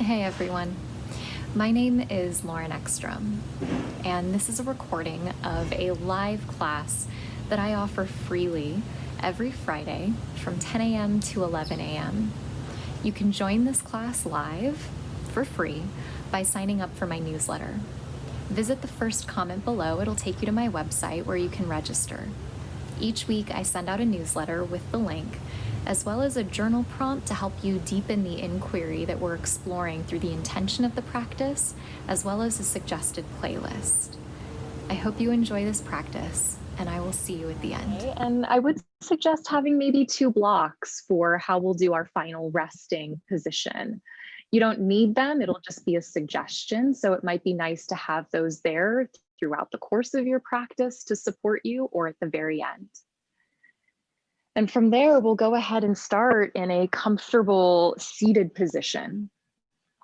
Hey everyone, my name is Lauren Eckstrom, and this is a recording of a live class that I offer freely every Friday from 10 a.m. to 11 a.m. You can join this class live for free by signing up for my newsletter. Visit the first comment below, it'll take you to my website where you can register. Each week I send out a newsletter with the link, as well as a journal prompt to help you deepen the inquiry that we're exploring through the intention of the practice, as well as a suggested playlist. I hope you enjoy this practice, and I will see you at the end. Okay, and I would suggest having maybe 2 blocks for how we'll do our final resting position. You don't need them, it'll just be a suggestion. So it might be nice to have those there throughout the course of your practice to support you, or at the very end. And from there, we'll go ahead and start in a comfortable seated position.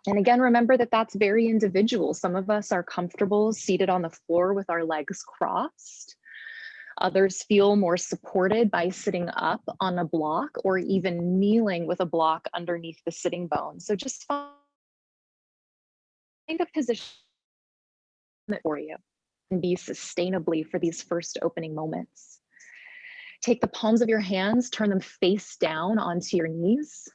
And again, remember that that's very individual. Some of us are comfortable seated on the floor with our legs crossed. Others feel more supported by sitting up on a block or even kneeling with a block underneath the sitting bone. So just find a position for you and be sustainably for these first opening moments. Take the palms of your hands, turn them face down onto your knees,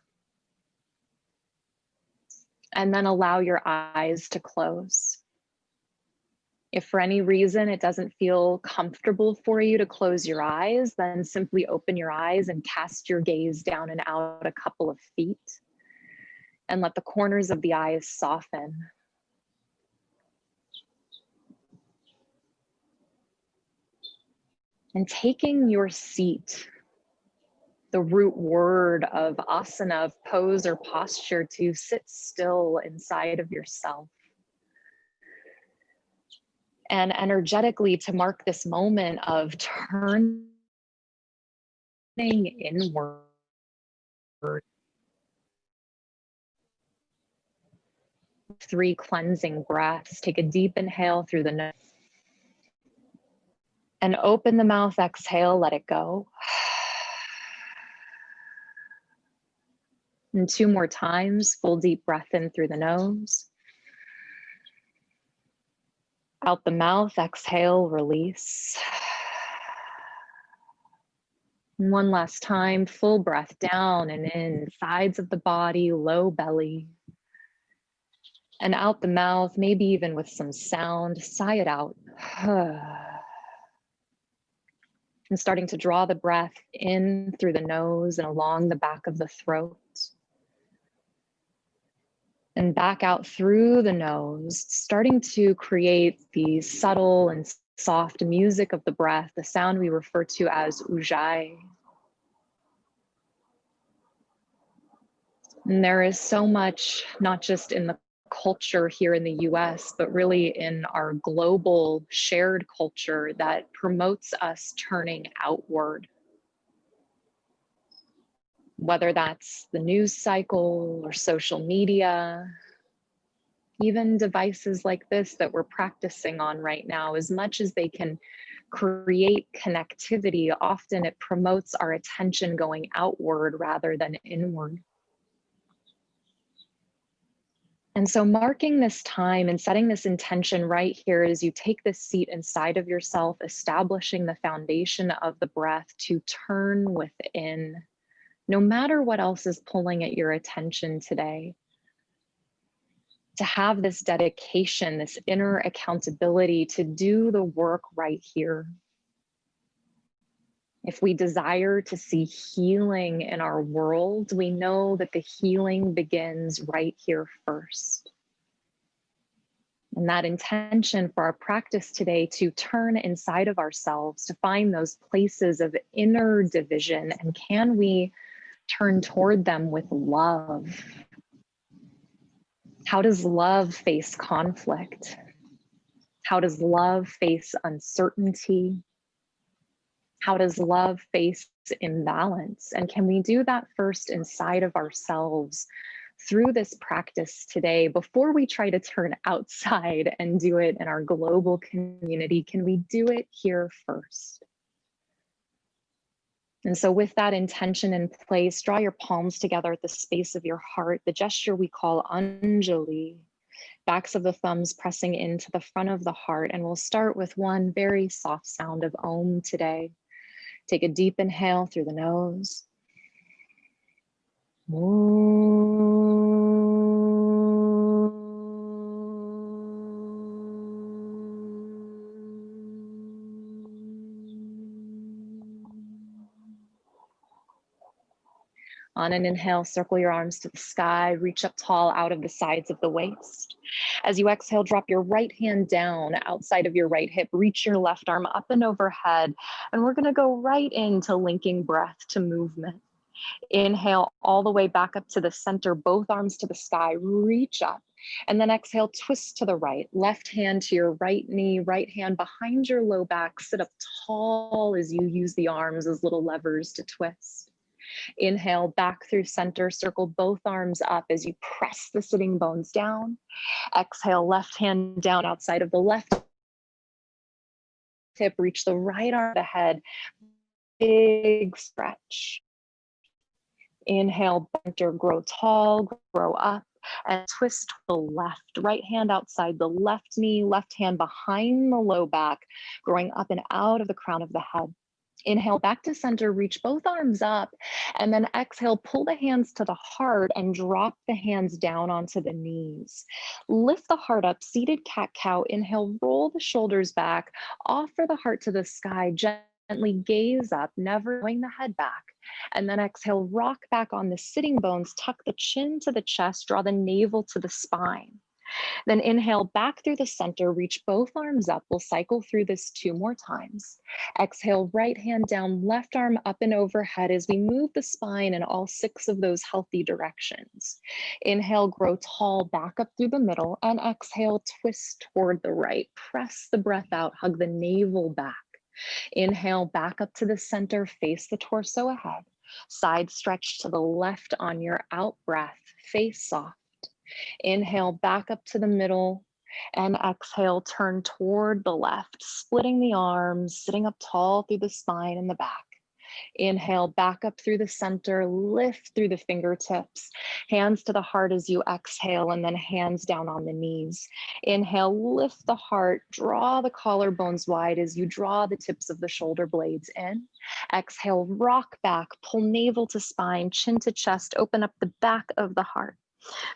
and then allow your eyes to close. If for any reason it doesn't feel comfortable for you to close your eyes, then simply open your eyes and cast your gaze down and out a couple of feet, and let the corners of the eyes soften. And taking your seat, the root word of asana, of pose or posture, to sit still inside of yourself. And energetically to mark this moment of turning inward. 3 cleansing breaths. Take a deep inhale through the nose. And open the mouth, exhale, let it go. And 2 more times, full deep breath in through the nose. Out the mouth, exhale, release. And 1 last time, full breath down and in, sides of the body, low belly. And out the mouth, maybe even with some sound, sigh it out. And starting to draw the breath in through the nose and along the back of the throat. And back out through the nose, starting to create the subtle and soft music of the breath, the sound we refer to as ujjayi. And there is so much, not just in the culture here in the US, but really in our global shared culture, that promotes us turning outward. Whether that's the news cycle or social media, even devices like this that we're practicing on right now, as much as they can create connectivity, often it promotes our attention going outward rather than inward. And so marking this time and setting this intention right here as you take this seat inside of yourself, establishing the foundation of the breath to turn within, no matter what else is pulling at your attention today. To have this dedication, this inner accountability to do the work right here. If we desire to see healing in our world, we know that the healing begins right here first. And that intention for our practice today, to turn inside of ourselves, to find those places of inner division, and can we turn toward them with love? How does love face conflict? How does love face uncertainty? How does love face imbalance? And can we do that first inside of ourselves through this practice today before we try to turn outside and do it in our global community? Can we do it here first? And so with that intention in place, draw your palms together at the space of your heart, the gesture we call Anjali, backs of the thumbs pressing into the front of the heart. And we'll start with one very soft sound of Om today. Take a deep inhale through the nose. On an inhale, circle your arms to the sky, reach up tall out of the sides of the waist. As you exhale, drop your right hand down outside of your right hip, reach your left arm up and overhead. And we're gonna go right into linking breath to movement. Inhale all the way back up to the center, both arms to the sky, reach up. And then exhale, twist to the right, left hand to your right knee, right hand behind your low back, sit up tall as you use the arms as little levers to twist. Inhale, back through center, circle both arms up as you press the sitting bones down. Exhale, left hand down outside of the left hip, reach the right arm ahead, big stretch. Inhale, bend or grow tall, grow up, and twist to the left. Right hand outside the left knee, left hand behind the low back, growing up and out of the crown of the head. Inhale, back to center, reach both arms up, and then exhale, pull the hands to the heart and drop the hands down onto the knees. Lift the heart up, seated cat-cow. Inhale, roll the shoulders back, offer the heart to the sky, gently gaze up, never throwing the head back. And then exhale, rock back on the sitting bones, tuck the chin to the chest, draw the navel to the spine. Then inhale back through the center, reach both arms up. We'll cycle through this 2 more times. Exhale, right hand down, left arm up and overhead as we move the spine in all 6 of those healthy directions. Inhale, grow tall, back up through the middle, and exhale, twist toward the right. Press the breath out, hug the navel back. Inhale, back up to the center, face the torso ahead. Side stretch to the left on your out breath, face soft. Inhale, back up to the middle, and exhale, turn toward the left, splitting the arms, sitting up tall through the spine and the back. Inhale, back up through the center, lift through the fingertips, hands to the heart as you exhale, and then hands down on the knees. Inhale, lift the heart, draw the collarbones wide as you draw the tips of the shoulder blades in. Exhale, rock back, pull navel to spine, chin to chest, open up the back of the heart.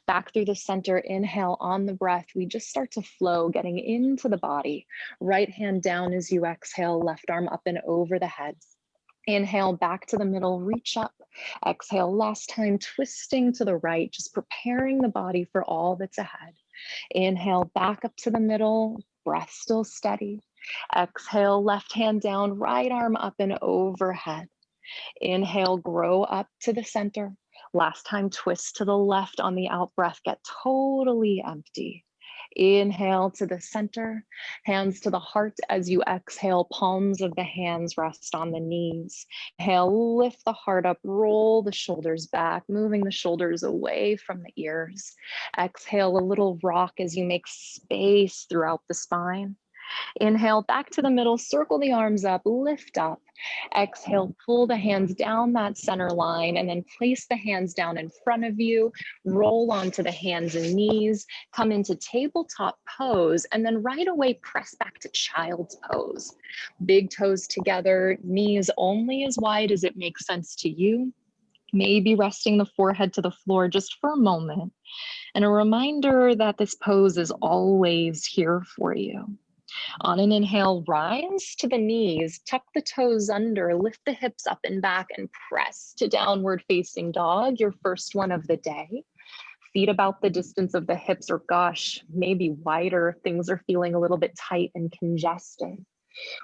Back through the center, inhale on the breath. We just start to flow, getting into the body. Right hand down as you exhale, left arm up and over the head. Inhale, back to the middle, reach up. Exhale, last time, twisting to the right, just preparing the body for all that's ahead. Inhale, back up to the middle, breath still steady. Exhale, left hand down, right arm up and overhead. Inhale, grow up to the center. Last time, twist to the left on the out breath, get totally empty. Inhale to the center, hands to the heart as you exhale, palms of the hands rest on the knees. Inhale, lift the heart up, roll the shoulders back, moving the shoulders away from the ears. Exhale, a little rock as you make space throughout the spine. Inhale, back to the middle, circle the arms up, lift up. Exhale, pull the hands down that center line and then place the hands down in front of you. Roll onto the hands and knees, come into tabletop pose, and then right away press back to child's pose. Big toes together, knees only as wide as it makes sense to you. Maybe resting the forehead to the floor just for a moment. And a reminder that this pose is always here for you. On an inhale, rise to the knees, tuck the toes under, lift the hips up and back, and press to downward facing dog, your first one of the day. Feet about the distance of the hips, or gosh, maybe wider if things are feeling a little bit tight and congested.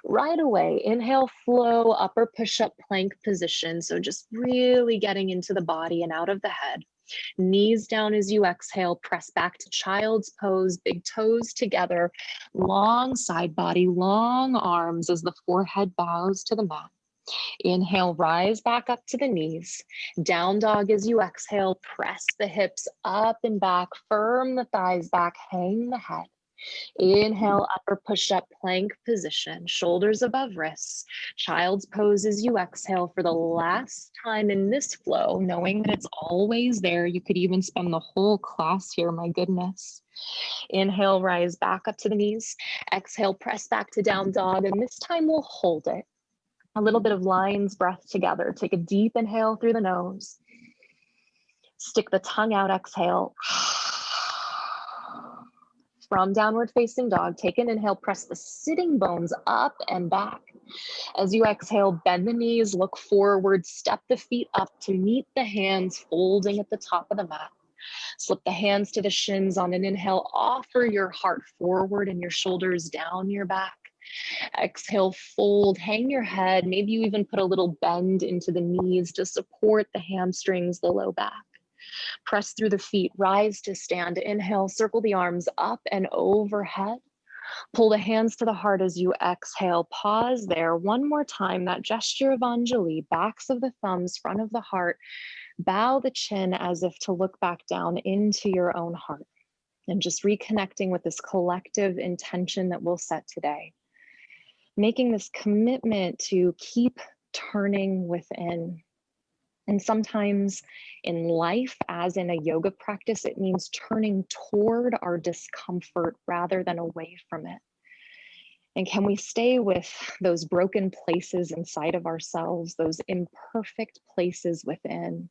Right away, inhale, flow, upper push-up plank position. So just really getting into the body and out of the head. Knees down as you exhale, press back to child's pose, big toes together, long side body, long arms as the forehead bows to the mat. Inhale, rise back up to the knees. Down dog as you exhale, press the hips up and back, firm the thighs back, hang the head. Inhale, upper push-up plank position, shoulders above wrists. Child's pose as you exhale for the last time in this flow, knowing that it's always there. You could even spend the whole class here, my goodness. Inhale, rise back up to the knees. Exhale, press back to down dog, and this time we'll hold it. A little bit of lion's breath together. Take a deep inhale through the nose. Stick the tongue out, exhale. From downward facing dog, take an inhale, press the sitting bones up and back. As you exhale, bend the knees, look forward, step the feet up to meet the hands folding at the top of the mat. Slip the hands to the shins on an inhale, offer your heart forward and your shoulders down your back. Exhale, fold, hang your head. Maybe you even put a little bend into the knees to support the hamstrings, the low back. Press through the feet, rise to stand. Inhale, circle the arms up and overhead. Pull the hands to the heart as you exhale. Pause there. One more time, that gesture of Anjali, backs of the thumbs, front of the heart. Bow the chin as if to look back down into your own heart. And just reconnecting with this collective intention that we'll set today. Making this commitment to keep turning within. And sometimes in life, as in a yoga practice, it means turning toward our discomfort rather than away from it. And can we stay with those broken places inside of ourselves, those imperfect places within,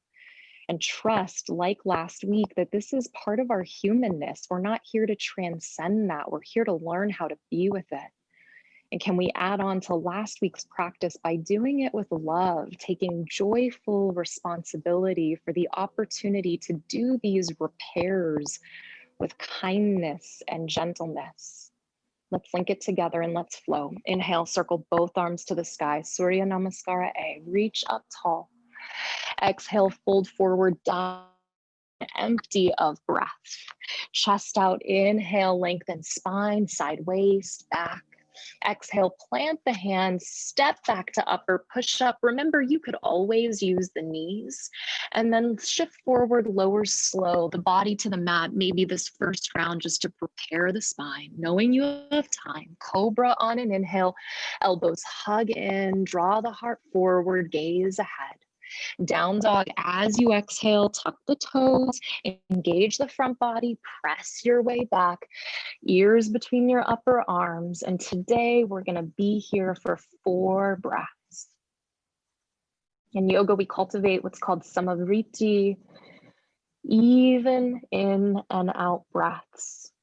and trust, like last week, that this is part of our humanness. We're not here to transcend that. We're here to learn how to be with it. And can we add on to last week's practice by doing it with love, taking joyful responsibility for the opportunity to do these repairs with kindness and gentleness? Let's link it together and let's flow. Inhale, circle both arms to the sky. Surya Namaskar A. Reach up tall. Exhale, fold forward, down, empty of breath. Chest out, inhale, lengthen spine, side waist, back. Exhale, plant the hands, step back to upper push up. Remember, you could always use the knees and then shift forward, lower slow, the body to the mat, maybe this first round just to prepare the spine, knowing you have time. Cobra on an inhale, elbows hug in, draw the heart forward, gaze ahead. Down dog as you exhale, tuck the toes, engage the front body, press your way back, ears between your upper arms. And today we're going to be here for 4 breaths. In yoga, we cultivate what's called samavriti, even in and out breaths.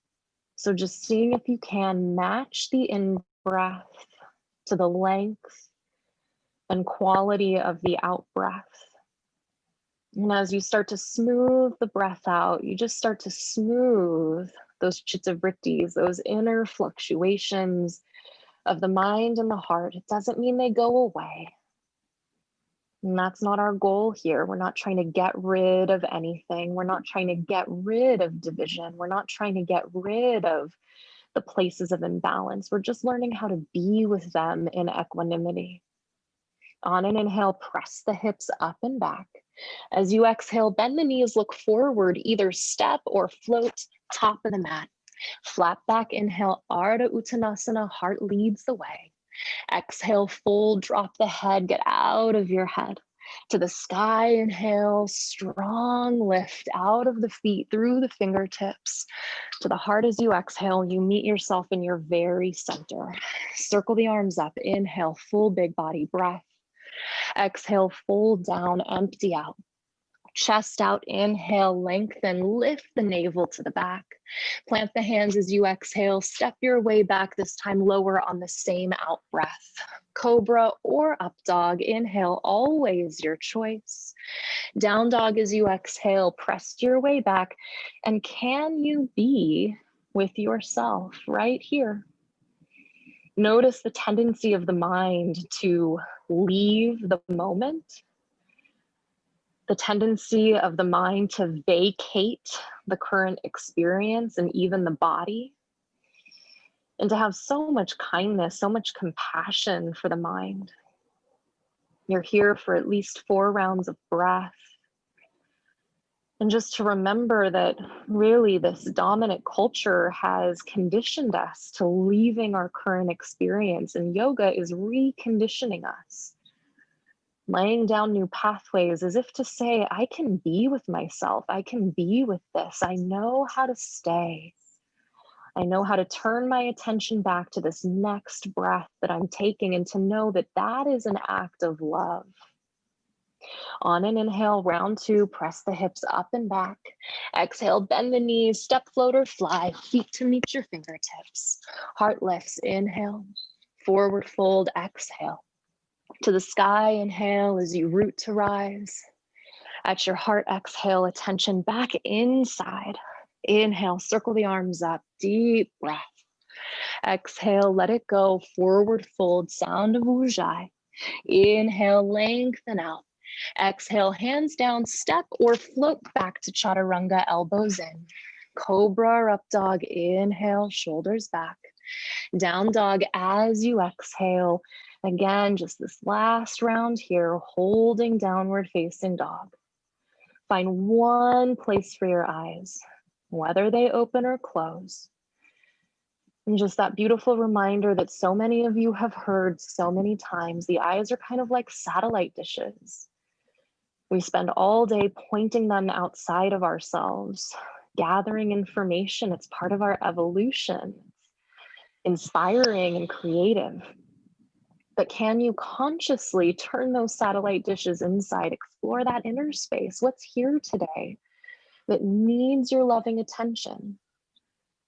So just seeing if you can match the in breath to the length and quality of the out breath. And as you start to smooth the breath out, you just start to smooth those chittavrittis, those inner fluctuations of the mind and the heart. It doesn't mean they go away. And that's not our goal here. We're not trying to get rid of anything. We're not trying to get rid of division. We're not trying to get rid of the places of imbalance. We're just learning how to be with them in equanimity. On an inhale, press the hips up and back. As you exhale, bend the knees, look forward, either step or float, top of the mat. Flat back, inhale, Ardha Uttanasana, heart leads the way. Exhale, fold, drop the head, get out of your head. To the sky, inhale, strong lift out of the feet, through the fingertips. To the heart as you exhale, you meet yourself in your very center. Circle the arms up, inhale, full big body breath. Exhale, fold down, empty out. Chest out, inhale, lengthen, lift the navel to the back. Plant the hands as you exhale, step your way back, this time lower on the same out breath. Cobra or up dog, inhale, always your choice. Down dog as you exhale, press your way back. And can you be with yourself right here? Notice the tendency of the mind to leave the moment, the tendency of the mind to vacate the current experience and even the body, and to have so much kindness, so much compassion for the mind. You're here for at least 4 rounds of breath. And just to remember that really this dominant culture has conditioned us to leaving our current experience, and yoga is reconditioning us, laying down new pathways as if to say, I can be with myself. I can be with this. I know how to stay. I know how to turn my attention back to this next breath that I'm taking, and to know that that is an act of love. On an inhale, round 2, press the hips up and back. Exhale, bend the knees, step, float, or fly, feet to meet your fingertips. Heart lifts, inhale, forward fold, exhale. To the sky, inhale as you root to rise. At your heart, exhale, attention back inside. Inhale, circle the arms up, deep breath. Exhale, let it go, forward fold, sound of Ujjayi. Inhale, lengthen out. Exhale, hands down, step or float back to Chaturanga, elbows in. Cobra, up dog, inhale, shoulders back. Down dog as you exhale. Again, just this last round here, holding downward facing dog. Find one place for your eyes, whether they open or close. And just that beautiful reminder that so many of you have heard so many times, the eyes are kind of like satellite dishes. We spend all day pointing them outside of ourselves, gathering information. It's part of our evolution. It's inspiring and creative. But can you consciously turn those satellite dishes inside, explore that inner space? What's here today that needs your loving attention?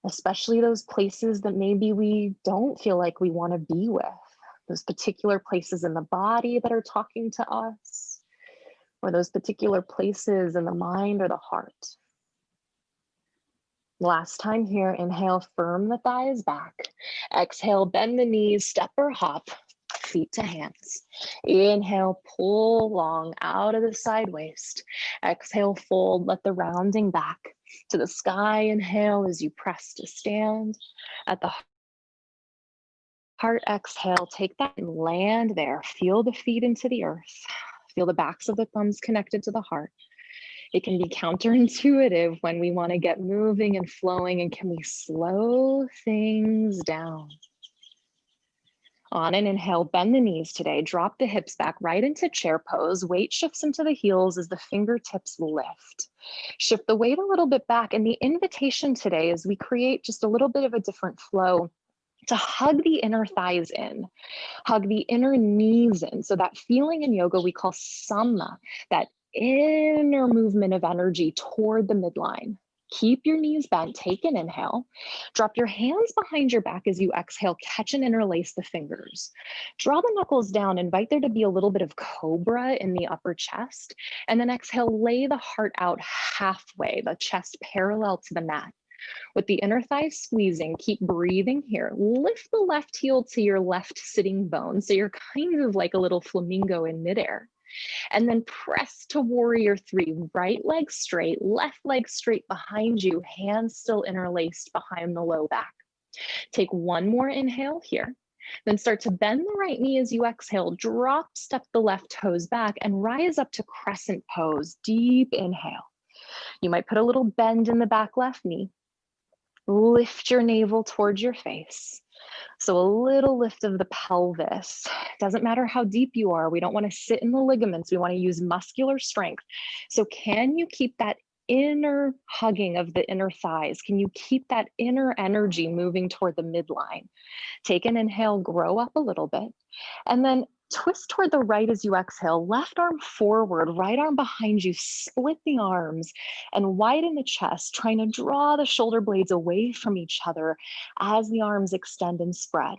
Especially those places that maybe we don't feel like we want to be with, those particular places in the body that are talking to us, or those particular places in the mind or the heart. Last time here, inhale, firm the thighs back. Exhale, bend the knees, step or hop, feet to hands. Inhale, pull long out of the side waist. Exhale, fold, let the rounding back to the sky. Inhale as you press to stand. At the heart, exhale, take that and land there. Feel the feet into the earth. Feel the backs of the thumbs connected to the heart. It can be counterintuitive when we want to get moving and flowing, and can we slow things down? On an inhale, bend the knees today, drop the hips back right into chair pose, weight shifts into the heels as the fingertips lift. Shift the weight a little bit back, and the invitation today is we create just a little bit of a different flow to hug the inner thighs in, hug the inner knees in. So that feeling in yoga we call samma, that inner movement of energy toward the midline. Keep your knees bent, take an inhale. Drop your hands behind your back as you exhale, catch and interlace the fingers. Draw the knuckles down, invite there to be a little bit of cobra in the upper chest. And then exhale, lay the heart out halfway, the chest parallel to the mat. With the inner thigh squeezing, keep breathing here. Lift the left heel to your left sitting bone. So you're kind of like a little flamingo in midair. And then press to warrior 3, right leg straight, left leg straight behind you, hands still interlaced behind the low back. Take one more inhale here. Then start to bend the right knee as you exhale, drop, step the left toes back and rise up to crescent pose. Deep inhale. You might put a little bend in the back left knee. Lift your navel towards your face. So a little lift of the pelvis. Doesn't matter how deep you are. We don't want to sit in the ligaments. We want to use muscular strength. So can you keep that inner hugging of the inner thighs? Can you keep that inner energy moving toward the midline? Take an inhale, grow up a little bit, and then twist toward the right as you exhale. Left arm forward, right arm behind you. Split the arms and widen the chest, trying to draw the shoulder blades away from each other as the arms extend and spread.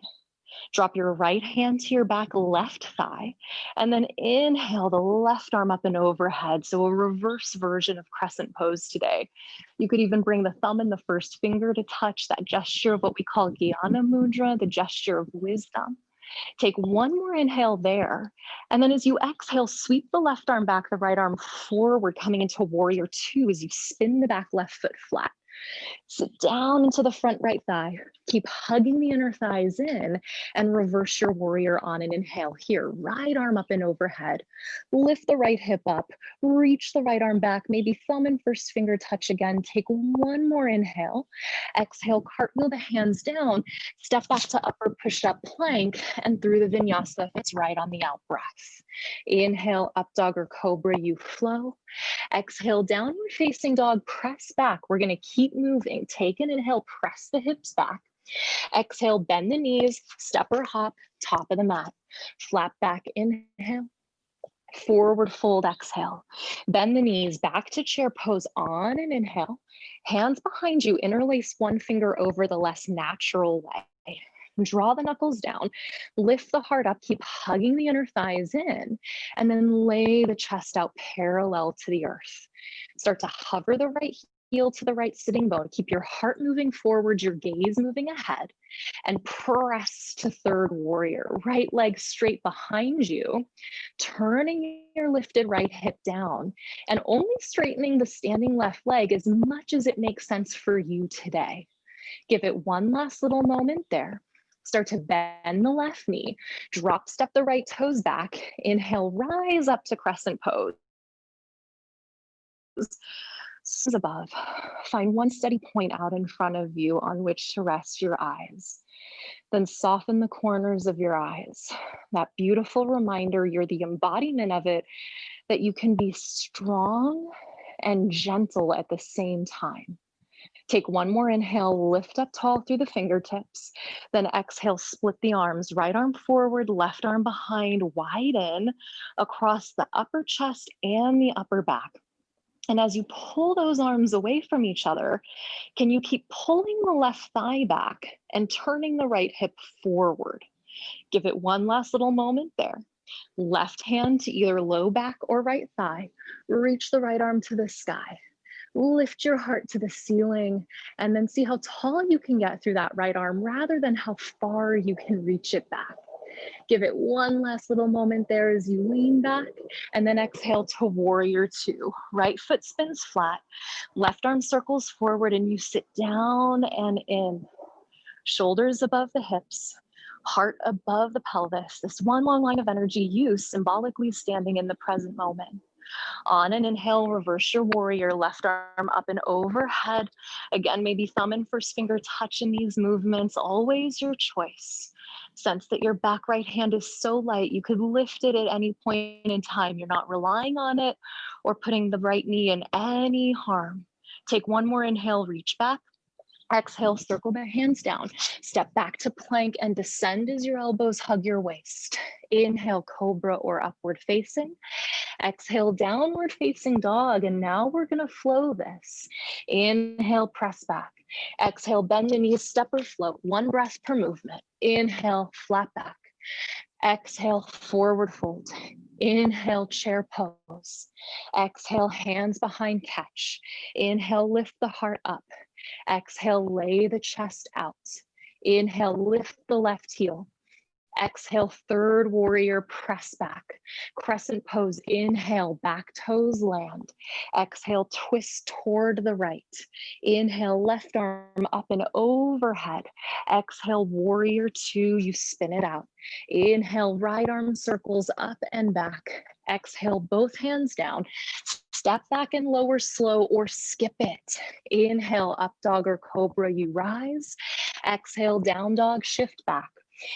Drop your right hand to your back left thigh, and then inhale the left arm up and overhead. So a reverse version of crescent pose today. You could even bring the thumb and the first finger to touch, that gesture of what we call Jnana Mudra, the gesture of wisdom. Take one more inhale there. And then as you exhale, sweep the left arm back, the right arm forward, coming into warrior 2 as you spin the back left foot flat. Sit down into the front right thigh. Keep hugging the inner thighs in and reverse your warrior on an inhale. Here, right arm up and overhead. Lift the right hip up. Reach the right arm back. Maybe thumb and first finger touch again. Take one more inhale. Exhale, cartwheel the hands down. Step back to upper push-up plank and through the vinyasa if it's right on the out breath. Inhale, up dog or cobra, you flow. Exhale, downward facing dog, press back. We're going to keep moving. Take an inhale, press the hips back. Exhale, bend the knees, step or hop, top of the mat. Flat back, inhale. Forward fold, exhale. Bend the knees back to chair pose on an inhale. Hands behind you, interlace one finger over the less natural way. Draw the knuckles down, lift the heart up, keep hugging the inner thighs in, and then lay the chest out parallel to the earth. Start to hover the right heel to the right sitting bone. Keep your heart moving forward, your gaze moving ahead, and press to third warrior. Right leg straight behind you, turning your lifted right hip down, and only straightening the standing left leg as much as it makes sense for you today. Give it one last little moment there. Start to bend the left knee, drop step the right toes back. Inhale, rise up to crescent pose. Above, find one steady point out in front of you on which to rest your eyes. Then soften the corners of your eyes. That beautiful reminder, you're the embodiment of it, that you can be strong and gentle at the same time. Take one more inhale, lift up tall through the fingertips. Then exhale, split the arms, right arm forward, left arm behind, widen across the upper chest and the upper back. And as you pull those arms away from each other, can you keep pulling the left thigh back and turning the right hip forward? Give it one last little moment there. Left hand to either low back or right thigh. Reach the right arm to the sky. Lift your heart to the ceiling and then see how tall you can get through that right arm rather than how far you can reach it back. Give it one last little moment there as you lean back and then exhale to warrior two. Right foot spins flat, left arm circles forward and you sit down and in. Shoulders above the hips, heart above the pelvis. This one long line of energy, you symbolically standing in the present moment. On an inhale, reverse your warrior, left arm up and overhead. Again, maybe thumb and first finger touch in these movements, always your choice. Sense that your back right hand is so light, you could lift it at any point in time. You're not relying on it or putting the right knee in any harm. Take one more inhale, reach back. Exhale, circle the hands down. Step back to plank and descend as your elbows hug your waist. Inhale, cobra or upward facing. Exhale, downward facing dog. And now we're going to flow this. Inhale, press back. Exhale, bend the knees, step or float. One breath per movement. Inhale, flat back. Exhale, forward fold. Inhale, chair pose. Exhale, hands behind catch. Inhale, lift the heart up. Exhale, lay the chest out. Inhale, lift the left heel. Exhale, third warrior, press back. Crescent pose, inhale, back toes land. Exhale, twist toward the right. Inhale, left arm up and overhead. Exhale, warrior two, you spin it out. Inhale, right arm circles up and back. Exhale, both hands down. Step back and lower slow or skip it. Inhale, up dog or cobra, you rise. Exhale, down dog, shift back.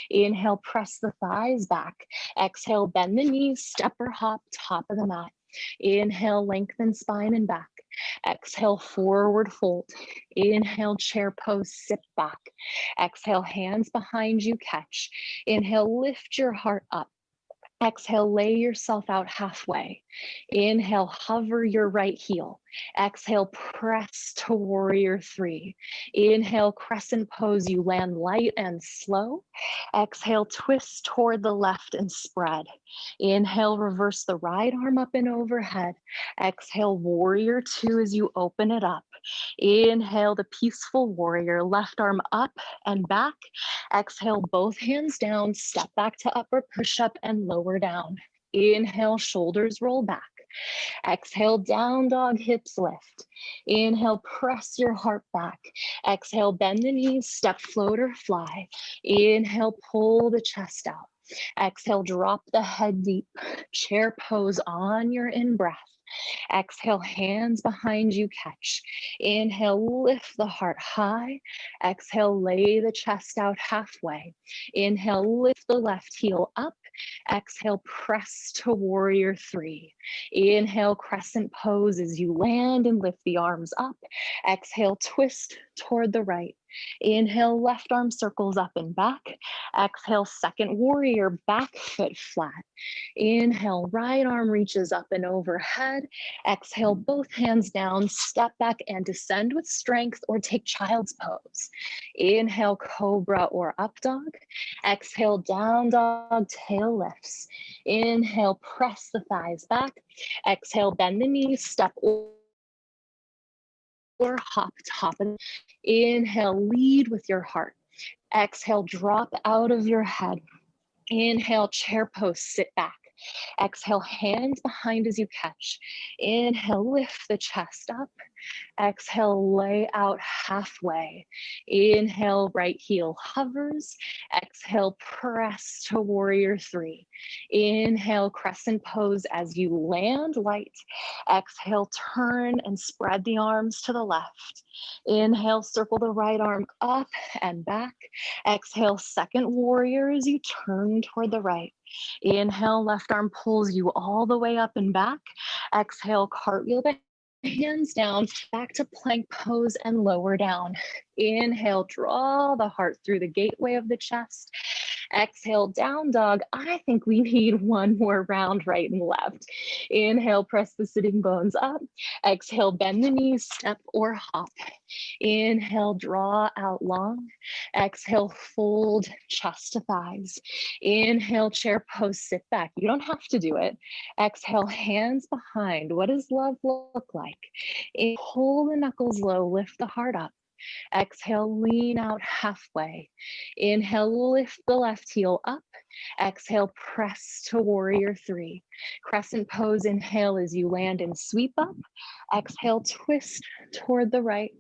Inhale, press the thighs back. Exhale, bend the knees, step or hop, top of the mat. Inhale, lengthen spine and back. Exhale, forward fold. Inhale, chair pose, sit back. Exhale, hands behind you, catch. Inhale, lift your heart up. Exhale, lay yourself out halfway. Inhale, hover your right heel. Exhale, press to warrior three. Inhale, crescent pose, you land light and slow. Exhale, twist toward the left and spread. Inhale, reverse the right arm up and overhead. Exhale, warrior two as you open it up. Inhale, the peaceful warrior, left arm up and back. Exhale, both hands down, step back to upper push-up and lower down. Inhale, shoulders roll back. Exhale, down dog, hips lift. Inhale, press your heart back. Exhale, bend the knees, step, float or fly. Inhale, pull the chest out. Exhale, drop the head deep. Chair pose on your in-breath. Exhale, hands behind you, catch. Inhale, lift the heart high. Exhale, lay the chest out halfway. Inhale, lift the left heel up. Exhale, press to warrior three. Inhale, crescent pose as you land and lift the arms up. Exhale, twist toward the right. Inhale, left arm circles up and back. Exhale, second warrior, back foot flat. Inhale, right arm reaches up and overhead. Exhale, both hands down, step back and descend with strength or take child's pose. Inhale, cobra or up dog. Exhale, down dog, tail lifts. Inhale, press the thighs back. Exhale, bend the knees, step or hop, top. Inhale, lead with your heart. Exhale, drop out of your head. Inhale, chair pose, sit back. Exhale, hands behind as you catch. Inhale, lift the chest up. Exhale, lay out halfway. Inhale, right heel hovers. Exhale, press to warrior three. Inhale, crescent pose as you land light. Exhale, turn and spread the arms to the left. Inhale, circle the right arm up and back. Exhale, second warrior as you turn toward the right. Inhale, left arm pulls you all the way up and back. Exhale, cartwheel the hands down, back to plank pose and lower down. Inhale, draw the heart through the gateway of the chest. Exhale, down dog. I think we need one more round, right and left. Inhale, press the sitting bones up. Exhale, bend the knees, step or hop. Inhale, draw out long. Exhale, fold chest to thighs. Inhale, chair pose, sit back. You don't have to do it. Exhale, hands behind. What does love look like? Pull the knuckles low, lift the heart up. Exhale, lean out halfway. Inhale, lift the left heel up. Exhale, press to warrior three. Crescent pose, inhale as you land and sweep up. Exhale, twist toward the right.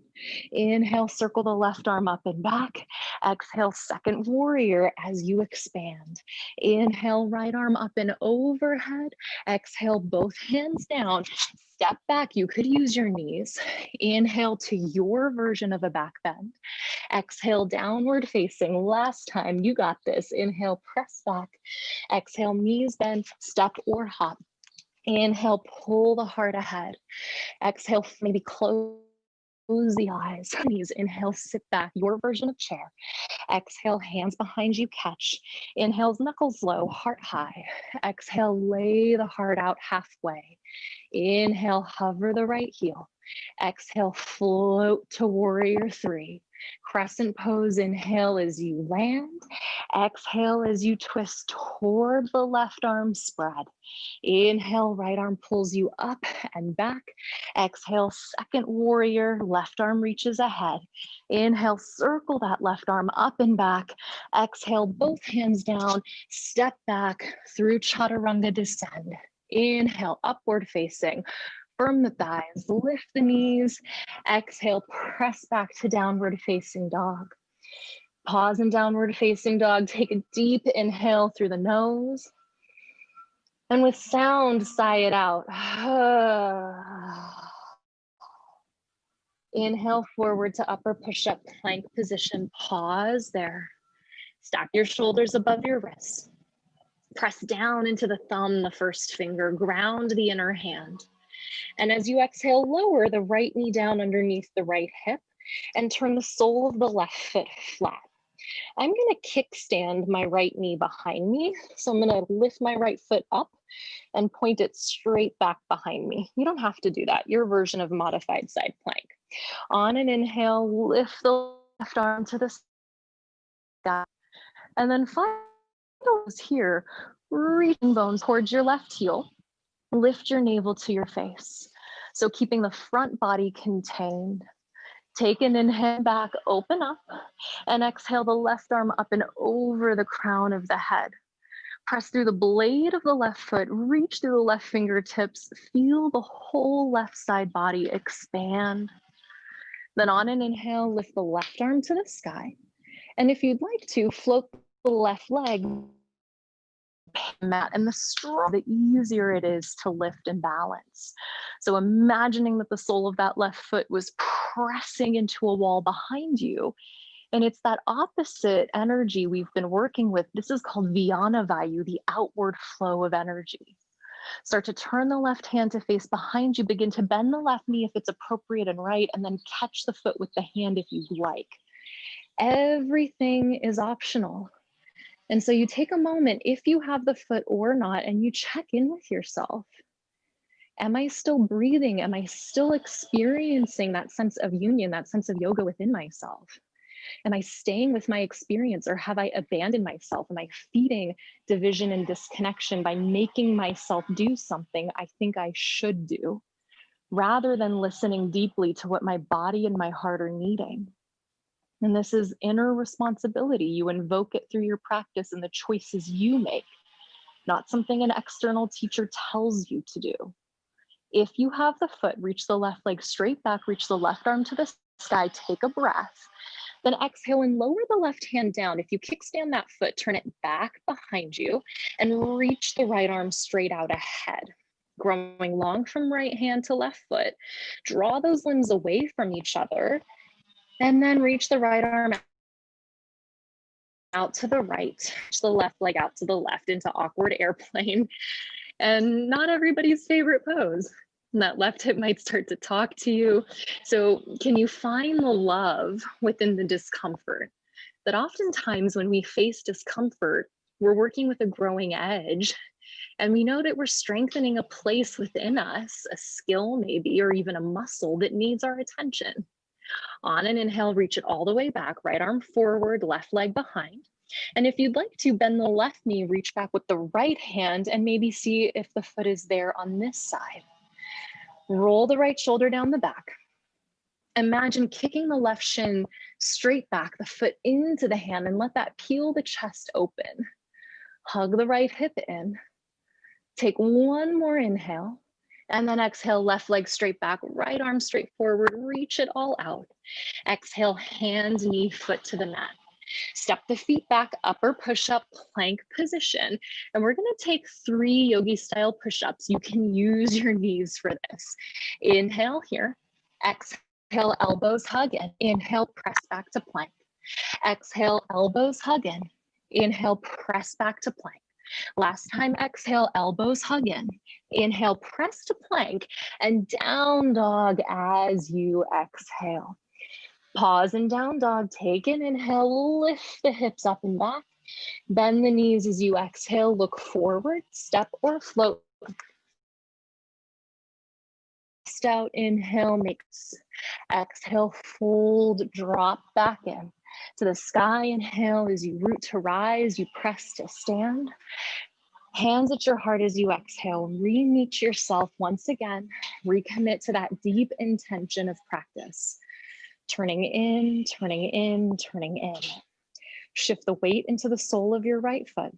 Inhale, circle the left arm up and back. Exhale, second warrior as you expand. Inhale, right arm up and overhead. Exhale, both hands down. Step back, you could use your knees. Inhale to your version of a back bend. Exhale, downward facing. Last time, you got this. Inhale, press back. Exhale, knees bent, step or hop. Inhale, pull the heart ahead. Exhale, maybe close the eyes. Knees, inhale, sit back, your version of chair. Exhale, hands behind you, catch. Inhale, knuckles low, heart high. Exhale, lay the heart out halfway. Inhale, hover the right heel. Exhale, float to warrior three. Crescent pose, inhale as you land. Exhale as you twist toward the left arm spread. Inhale, right arm pulls you up and back. Exhale, second warrior, left arm reaches ahead. Inhale, circle that left arm up and back. Exhale, both hands down, step back through chaturanga, descend. Inhale, upward facing. Firm the thighs, lift the knees. Exhale, press back to downward facing dog. Pause in downward facing dog. Take a deep inhale through the nose. And with sound, sigh it out. Inhale forward to upper push-up plank position. Pause there. Stack your shoulders above your wrists. Press down into the thumb, the first finger. Ground the inner hand. And as you exhale, lower the right knee down underneath the right hip and turn the sole of the left foot flat. I'm going to kickstand my right knee behind me. So I'm going to lift my right foot up and point it straight back behind me. You don't have to do that. Your version of modified side plank. On an inhale, lift the left arm to the sky. And then find those here, reaching bones towards your left heel. Lift your navel to your face. So keeping the front body contained. Take an inhale back, open up, and exhale the left arm up and over the crown of the head. Press through the blade of the left foot, reach through the left fingertips, feel the whole left side body expand. Then on an inhale, lift the left arm to the sky. And if you'd like to, float the left leg mat, and the stronger, the easier it is to lift and balance. So imagining that the sole of that left foot was pressing into a wall behind you. And it's that opposite energy we've been working with. This is called Vyana Vayu, the outward flow of energy. Start to turn the left hand to face behind you. Begin to bend the left knee if it's appropriate and right, and then catch the foot with the hand if you'd like. Everything is optional. And so you take a moment, if you have the foot or not, and you check in with yourself. Am I still breathing? Am I still experiencing that sense of union, that sense of yoga within myself? Am I staying with my experience, or have I abandoned myself? Am I feeding division and disconnection by making myself do something I think I should do, rather than listening deeply to what my body and my heart are needing? And this is inner responsibility. You invoke it through your practice and the choices you make, not something an external teacher tells you to do. If you have the foot, reach the left leg straight back, reach the left arm to the sky, take a breath. Then exhale and lower the left hand down. If you kickstand that foot, turn it back behind you and reach the right arm straight out ahead. Growing long from right hand to left foot, draw those limbs away from each other, and then reach the right arm out to the right, reach the left leg out to the left into awkward airplane. And not everybody's favorite pose. And that left hip might start to talk to you. So can you find the love within the discomfort? That oftentimes when we face discomfort, we're working with a growing edge, and we know that we're strengthening a place within us, a skill maybe, or even a muscle that needs our attention. On an inhale, reach it all the way back, right arm forward, left leg behind. And if you'd like to, bend the left knee, reach back with the right hand, and maybe see if the foot is there on this side. Roll the right shoulder down the back. Imagine kicking the left shin straight back, the foot into the hand, and let that peel the chest open. Hug the right hip in. Take one more inhale, and then exhale, left leg straight back, right arm straight forward, reach it all out. Exhale, hand, knee, foot to the mat. Step the feet back, upper push-up, plank position. And we're gonna take 3 yogi style push-ups. You can use your knees for this. Inhale here, exhale, elbows hug in. Inhale, press back to plank. Exhale, elbows hug in. Inhale, press back to plank. Last time, exhale, elbows hug in. Inhale, press to plank, and down dog as you exhale. Pause in down dog, take an inhale, lift the hips up and back, bend the knees as you exhale, look forward, step or float. Out, inhale, makes. Exhale, fold, drop back in to the sky. Inhale as you root to rise, you press to stand. Hands at your heart as you exhale, re-meet yourself once again, recommit to that deep intention of practice. Turning in, turning in, turning in. Shift the weight into the sole of your right foot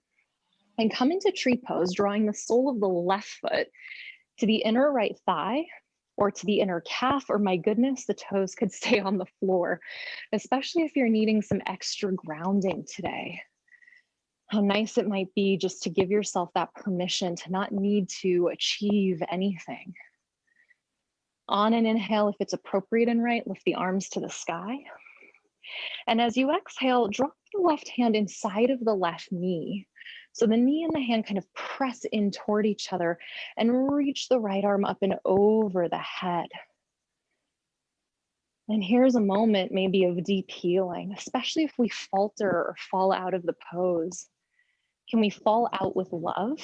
and come into tree pose, drawing the sole of the left foot to the inner right thigh or to the inner calf, or my goodness, the toes could stay on the floor, especially if you're needing some extra grounding today. How nice it might be just to give yourself that permission to not need to achieve anything. On an inhale, if it's appropriate and right, lift the arms to the sky. And as you exhale, drop the left hand inside of the left knee. So the knee and the hand kind of press in toward each other and reach the right arm up and over the head. And here's a moment maybe of deep healing, especially if we falter or fall out of the pose. Can we fall out with love?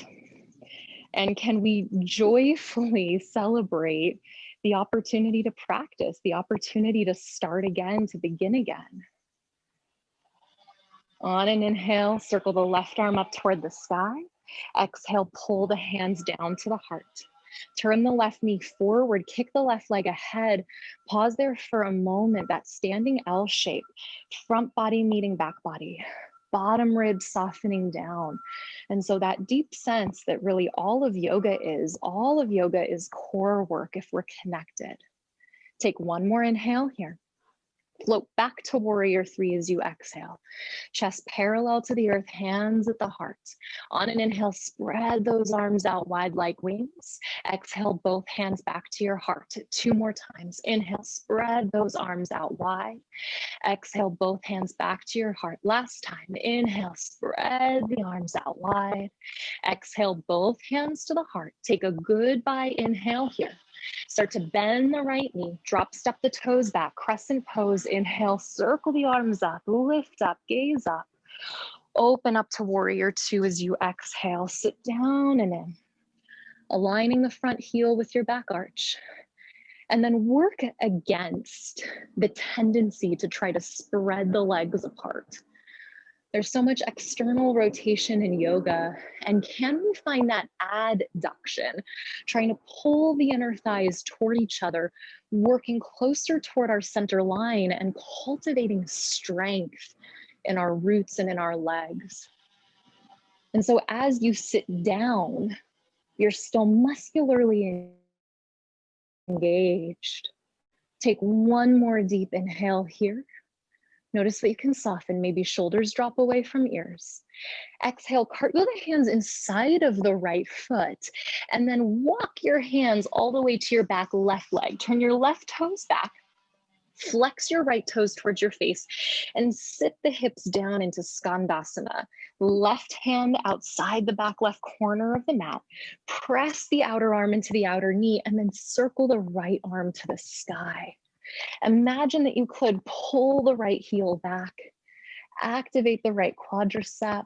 And can we joyfully celebrate the opportunity to practice, the opportunity to start again, to begin again? On an inhale, circle the left arm up toward the sky. Exhale, pull the hands down to the heart. Turn the left knee forward, kick the left leg ahead. Pause there for a moment, that standing L shape, front body meeting back body. bottom ribs softening down. And so that deep sense that really all of yoga is core work if we're connected. Take one more inhale here. Float back to warrior three as you exhale. Chest parallel to the earth, hands at the heart. On an inhale, spread those arms out wide like wings. Exhale, both hands back to your heart. Two more times. Inhale, spread those arms out wide. Exhale, both hands back to your heart. Last time. Inhale, spread the arms out wide. Exhale, both hands to the heart. Take a goodbye inhale here. Start to bend the right knee, drop, step the toes back, crescent pose. Inhale, circle the arms up, lift up, gaze up. Open up to warrior two as you exhale. Sit down and in. Aligning the front heel with your back arch. And then work against the tendency to try to spread the legs apart. There's so much external rotation in yoga, and can we find that adduction, trying to pull the inner thighs toward each other, working closer toward our center line and cultivating strength in our roots and in our legs. And so as you sit down, you're still muscularly engaged. Take one more deep inhale here. Notice that you can soften, maybe shoulders drop away from ears. Exhale, cartwheel the hands inside of the right foot, and then walk your hands all the way to your back left leg. Turn your left toes back, flex your right toes towards your face, and sit the hips down into Skandasana. Left hand outside the back left corner of the mat. Press the outer arm into the outer knee, and then circle the right arm to the sky. Imagine that you could pull the right heel back, activate the right quadricep,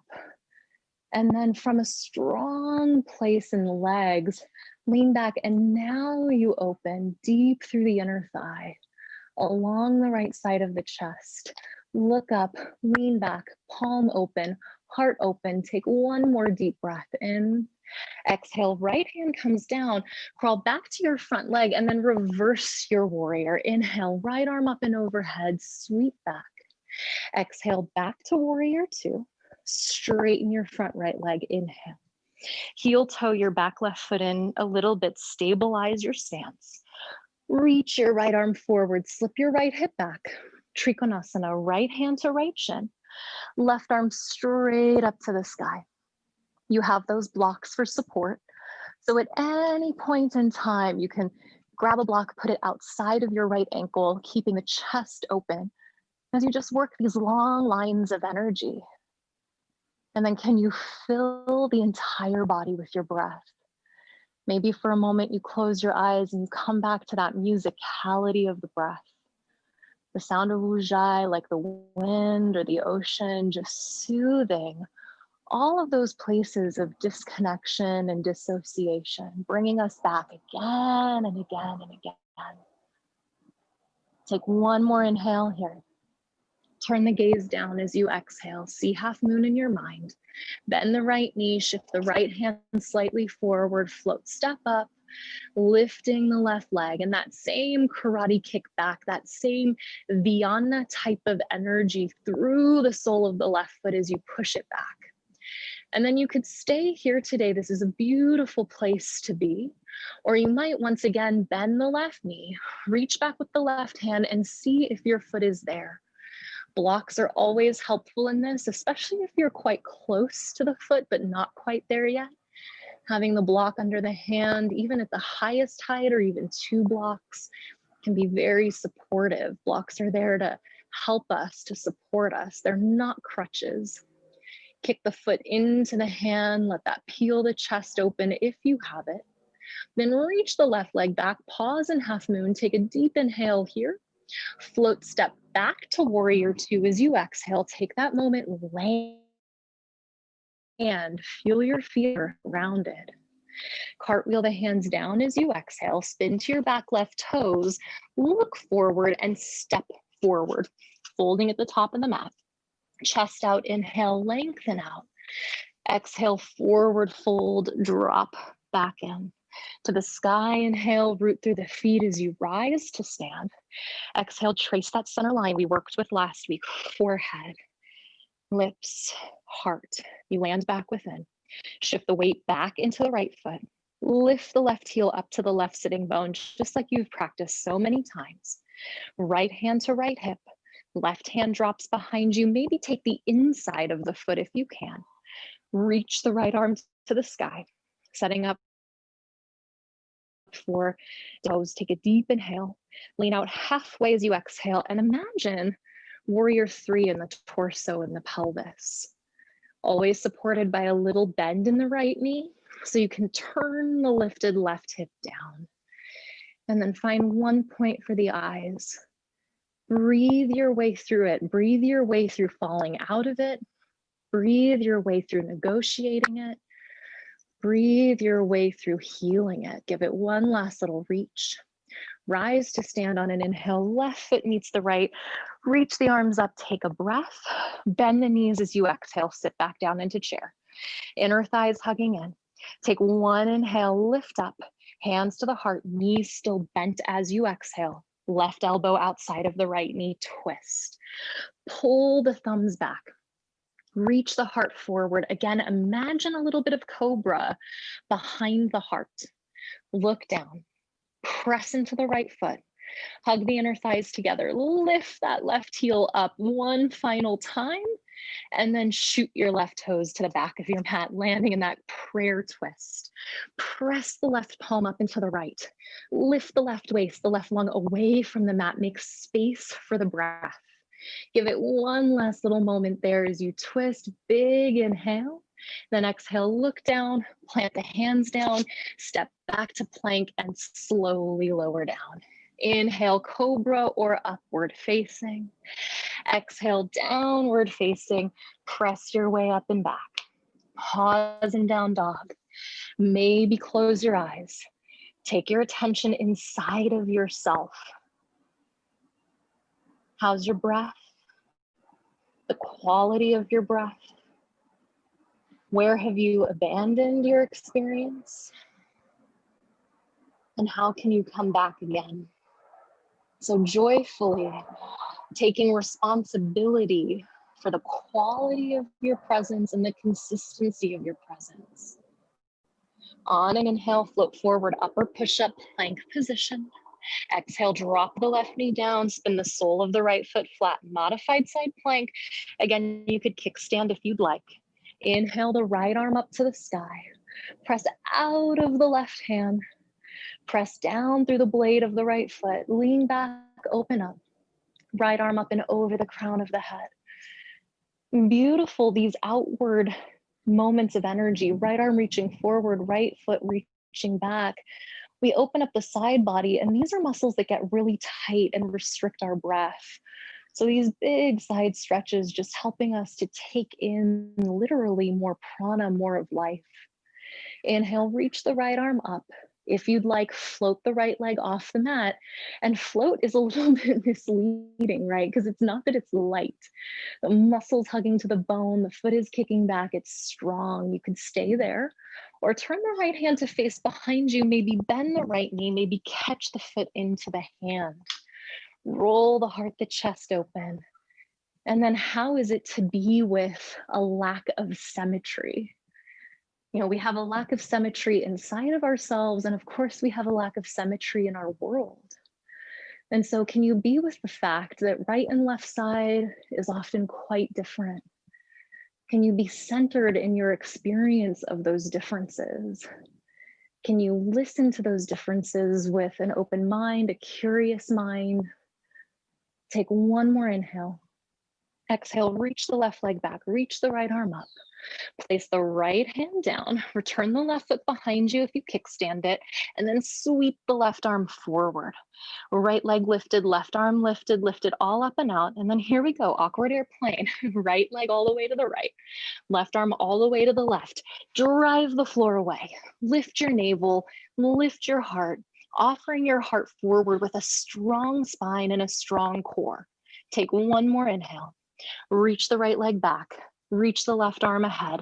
and then from a strong place in the legs, lean back, and now you open deep through the inner thigh, along the right side of the chest. Look up, lean back, palm open, heart open. Take one more deep breath in. Exhale, right hand comes down, crawl back to your front leg, and then reverse your warrior. Inhale, right arm up and overhead, sweep back. Exhale, back to warrior two. Straighten your front right leg, inhale. Heel toe your back left foot in a little bit, stabilize your stance. Reach your right arm forward, slip your right hip back. Trikonasana, right hand to right shin. Left arm straight up to the sky. You have those blocks for support. So at any point in time, you can grab a block, put it outside of your right ankle, keeping the chest open as you just work these long lines of energy. And then can you fill the entire body with your breath? Maybe for a moment you close your eyes and you come back to that musicality of the breath. The sound of ujjayi, like the wind or the ocean, just soothing all of those places of disconnection and dissociation, bringing us back again and again and again. Take one more inhale here. Turn the gaze down as you exhale. See half moon in your mind. Bend the right knee, shift the right hand slightly forward, float, step up, lifting the left leg, and that same karate kick back, that same Vyana type of energy through the sole of the left foot as you push it back. And then you could stay here today. This is a beautiful place to be. Or you might once again bend the left knee, reach back with the left hand and see if your foot is there. Blocks are always helpful in this, especially if you're quite close to the foot, but not quite there yet. Having the block under the hand, even at the highest height or even two blocks, can be very supportive. Blocks are there to help us, to support us. They're not crutches. Kick the foot into the hand, let that peel the chest open if you have it. Then reach the left leg back, pause in half moon, take a deep inhale here. Float, step back to warrior two as you exhale. Take that moment, land, feel your feet rounded. Cartwheel the hands down as you exhale, spin to your back left toes, look forward and step forward, folding at the top of the mat. Chest out, inhale, lengthen out. Exhale, forward fold, drop back in. To the sky, inhale, root through the feet as you rise to stand. Exhale, trace that center line we worked with last week, forehead. lips, heart. You land back within. Shift the weight back into the right foot. Lift the left heel up to the left sitting bone, just like you've practiced so many times. Right hand to right hip. Left hand drops behind you. Maybe take the inside of the foot if you can. Reach the right arm to the sky, setting up for toes. Take a deep inhale. Lean out halfway as you exhale, and imagine warrior three in the torso and the pelvis. Always supported by a little bend in the right knee, so you can turn the lifted left hip down. And then find one point for the eyes. Breathe your way through it. Breathe your way through falling out of it. Breathe your way through negotiating it. Breathe your way through healing it. Give it one last little reach. Rise to stand on an inhale. Left foot meets the right. Reach the arms up. Take a breath. Bend the knees as you exhale. Sit back down into chair. Inner thighs hugging in. Take one inhale. Lift up. Hands to the heart. Knees still bent as you exhale. Left elbow outside of the right knee. Twist. Pull the thumbs back. Reach the heart forward. Again, imagine a little bit of cobra behind the heart. Look down. Press into the right foot. Hug the inner thighs together. Lift that left heel up one final time, and then shoot your left toes to the back of your mat, landing in that prayer twist. Press the left palm up into the right. Lift the left waist, the left lung away from the mat. Make space for the breath. Give it one last little moment there as you twist. Big inhale. Then exhale, look down, plant the hands down, step back to plank, and slowly lower down. Inhale, cobra or upward facing. Exhale, downward facing. Press your way up and back. Pause in down dog. Maybe close your eyes. Take your attention inside of yourself. How's your breath? The quality of your breath? Where have you abandoned your experience? And how can you come back again? So joyfully taking responsibility for the quality of your presence and the consistency of your presence. On an inhale, float forward, upper push-up, plank position. Exhale, drop the left knee down, spin the sole of the right foot flat, modified side plank. Again, you could kickstand if you'd like. Inhale the right arm up to the sky. Press out of the left hand. Press down through the blade of the right foot. Lean back, open up. Right arm up and over the crown of the head. Beautiful, these outward moments of energy. Right arm reaching forward, right foot reaching back. We open up the side body, and these are muscles that get really tight and restrict our breath. So these big side stretches just helping us to take in literally more prana, more of life. Inhale, reach the right arm up. If you'd like, float the right leg off the mat. And float is a little bit misleading, right? Because it's not that it's light. The muscles hugging to the bone, the foot is kicking back, it's strong. You can stay there. Or turn the right hand to face behind you, maybe bend the right knee, maybe catch the foot into the hand. Roll the heart, the chest open. And then how is it to be with a lack of symmetry? You know, we have a lack of symmetry inside of ourselves, and of course we have a lack of symmetry in our world. And so can you be with the fact that right and left side is often quite different? Can you be centered in your experience of those differences? Can you listen to those differences with an open mind, a curious mind? Take one more inhale. Exhale, reach the left leg back, reach the right arm up. Place the right hand down, return the left foot behind you if you kickstand it, and then sweep the left arm forward. Right leg lifted, left arm lifted, lift it all up and out. And then here we go, awkward airplane. Right leg all the way to the right, left arm all the way to the left. Drive the floor away. Lift your navel, lift your heart, offering your heart forward with a strong spine and a strong core. Take one more inhale. Reach the right leg back. Reach the left arm ahead,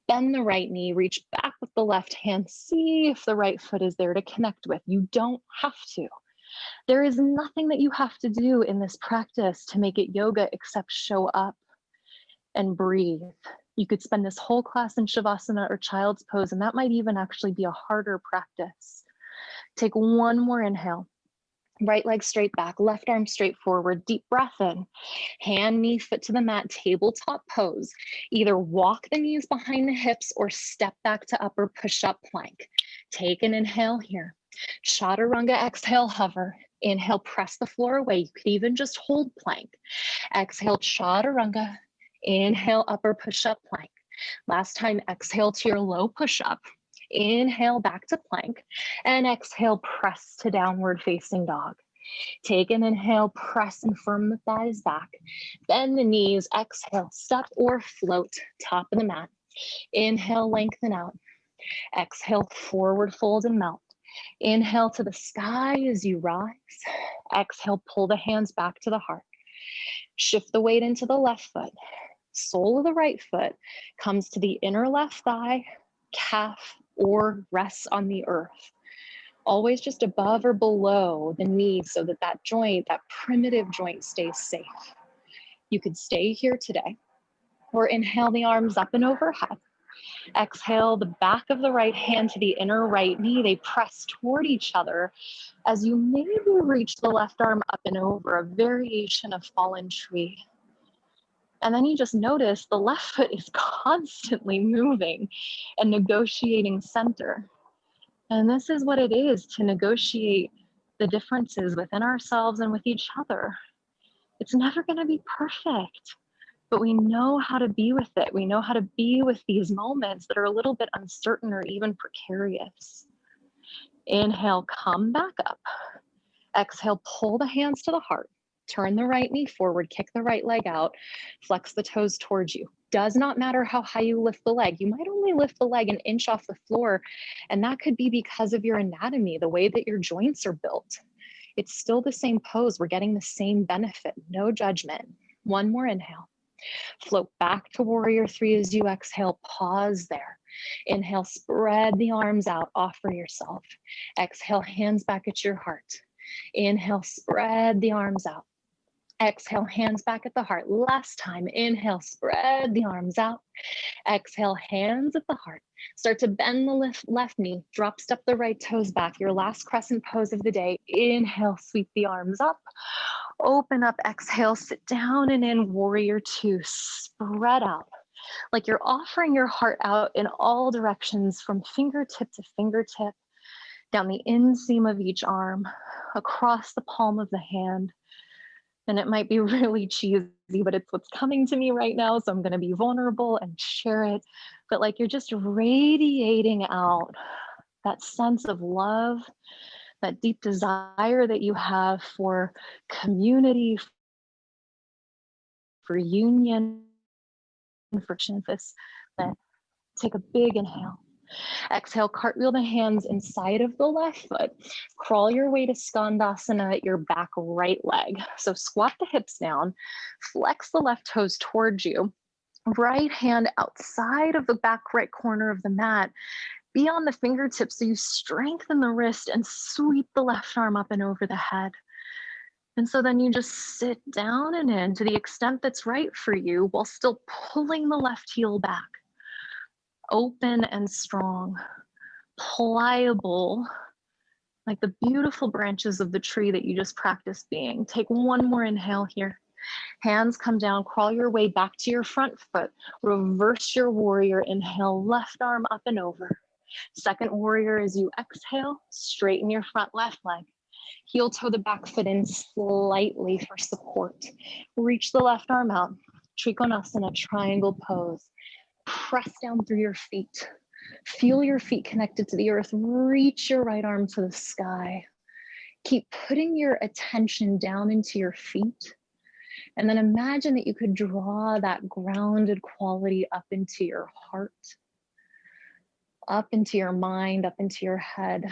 bend the right knee, reach back with the left hand, see if the right foot is there to connect with. You don't have to. There is nothing that you have to do in this practice to make it yoga except show up. and breathe. You could spend this whole class in Shavasana or child's pose, and that might even actually be a harder practice. Take one more inhale. Right leg straight back, left arm straight forward, deep breath in. Hand, knee, foot to the mat, tabletop pose. Either walk the knees behind the hips or step back to upper push-up plank. Take an inhale here. Chaturanga, exhale, hover. Inhale, press the floor away. You could even just hold plank. Exhale, chaturanga. Inhale, upper push-up plank. Last time, exhale to your low push-up. Inhale, back to plank. And exhale, press to downward facing dog. Take an inhale, press and firm the thighs back. Bend the knees, exhale, step or float, top of the mat. Inhale, lengthen out. Exhale, forward fold and melt. Inhale to the sky as you rise. Exhale, pull the hands back to the heart. Shift the weight into the left foot. Sole of the right foot comes to the inner left thigh, calf, or rests on the earth. Always just above or below the knee so that that joint, that primitive joint, stays safe. You could stay here today, or inhale the arms up and overhead. Exhale the back of the right hand to the inner right knee. They press toward each other as you maybe reach the left arm up and over, a variation of fallen tree. And then you just notice the left foot is constantly moving and negotiating center. And this is what it is to negotiate the differences within ourselves and with each other. It's never going to be perfect, but we know how to be with it. We know how to be with these moments that are a little bit uncertain or even precarious. Inhale, come back up. Exhale, pull the hands to the heart. Turn the right knee forward, kick the right leg out, flex the toes towards you. Does not matter how high you lift the leg. You might only lift the leg an inch off the floor, and that could be because of your anatomy, the way that your joints are built. It's still the same pose. We're getting the same benefit, no judgment. One more inhale. Float back to warrior three as you exhale, pause there. Inhale, spread the arms out, offer yourself. Exhale, hands back at your heart. Inhale, spread the arms out. Exhale, hands back at the heart. Last time, inhale, spread the arms out. Exhale, hands at the heart. Start to bend the left knee, drop step the right toes back. Your last crescent pose of the day. Inhale, sweep the arms up. Open up, exhale, sit down and in warrior two. Spread out. Like you're offering your heart out in all directions from fingertip to fingertip, down the inseam of each arm, across the palm of the hand. And it might be really cheesy, but it's what's coming to me right now. So I'm going to be vulnerable and share it. But like you're just radiating out that sense of love, that deep desire that you have for community, for union, for this. Take a big inhale. Exhale, cartwheel the hands inside of the left foot. Crawl your way to Skandasana at your back right leg. So squat the hips down, flex the left toes towards you. Right hand outside of the back right corner of the mat. Be on the fingertips so you strengthen the wrist and sweep the left arm up and over the head. And so then you just sit down and in to the extent that's right for you while still pulling the left heel back. Open and strong, pliable, like the beautiful branches of the tree that you just practiced being. Take one more inhale here. Hands come down, crawl your way back to your front foot. Reverse your warrior, inhale, left arm up and over. Second warrior as you exhale, straighten your front left leg. Heel toe the back foot in slightly for support. Reach the left arm out. Trikonasana, triangle pose. Press down through your feet. Feel your feet connected to the earth. Reach your right arm to the sky. Keep putting your attention down into your feet. And then imagine that you could draw that grounded quality up into your heart, up into your mind, up into your head.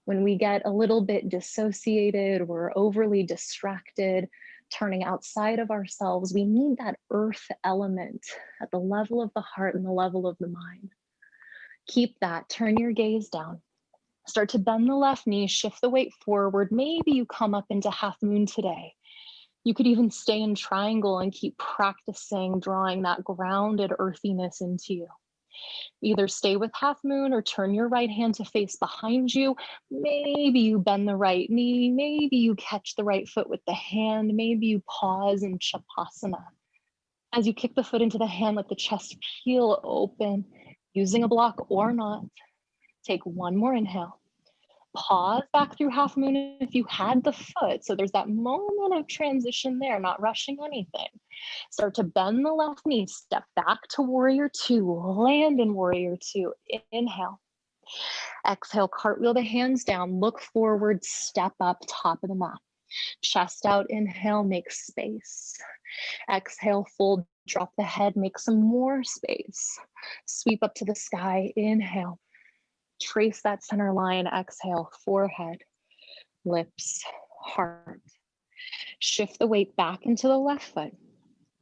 When we get a little bit dissociated, we're overly distracted, turning outside of ourselves, we need that earth element at the level of the heart and the level of the mind. Keep that, turn your gaze down. Start to bend the left knee, shift the weight forward. Maybe you come up into half moon today. You could even stay in triangle and keep practicing drawing that grounded earthiness into you. Either stay with half moon or turn your right hand to face behind you. Maybe you bend the right knee. Maybe you catch the right foot with the hand. Maybe you pause in Shavasana. As you kick the foot into the hand, let the chest peel open, using a block or not. Take one more inhale. Pause back through half moon if you had the foot. So there's that moment of transition there, not rushing anything. Start to bend the left knee, step back to warrior two, land in warrior two. Inhale. Exhale, cartwheel the hands down, look forward, step up, top of the mat. Chest out, inhale, make space. Exhale, fold, drop the head, make some more space. Sweep up to the sky, inhale. Trace that center line, exhale, forehead, lips, heart. Shift the weight back into the left foot.